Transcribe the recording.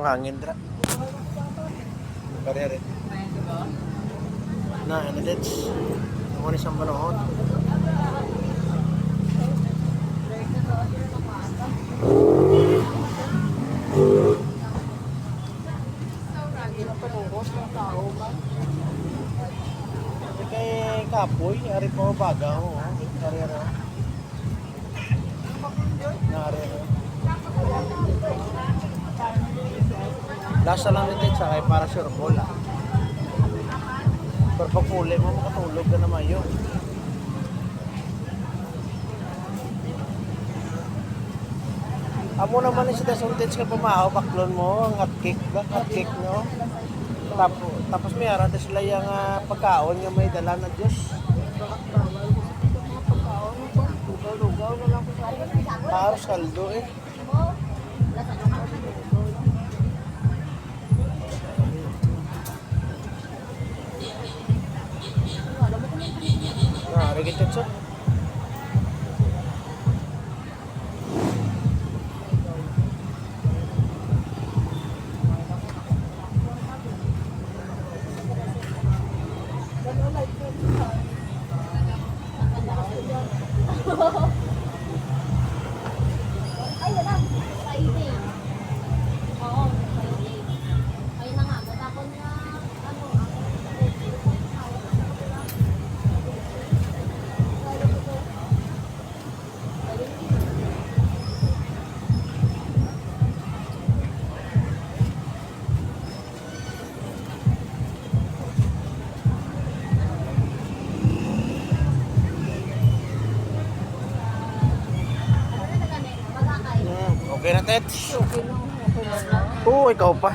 Ang hangin dra. Kare rin. Na, ano dits? Ang wala siyang panahon. Kay kapoy, ari pa baga ho. Ari rin. Nari rin. Lasa lang nito sa kay para sure ball ah. Pero pag huli mo, makatulog ka naman yun. Amo naman yung sa sultits ka pumahaw, baklon mo, ang hotcake ba? Hotcake no? Tapos may arata sila yung pagkaon nga may dala na Diyos. Paros kaldo eh. Rigid ito. Okay na, Tets? Okay na. Oo, ikaw pa.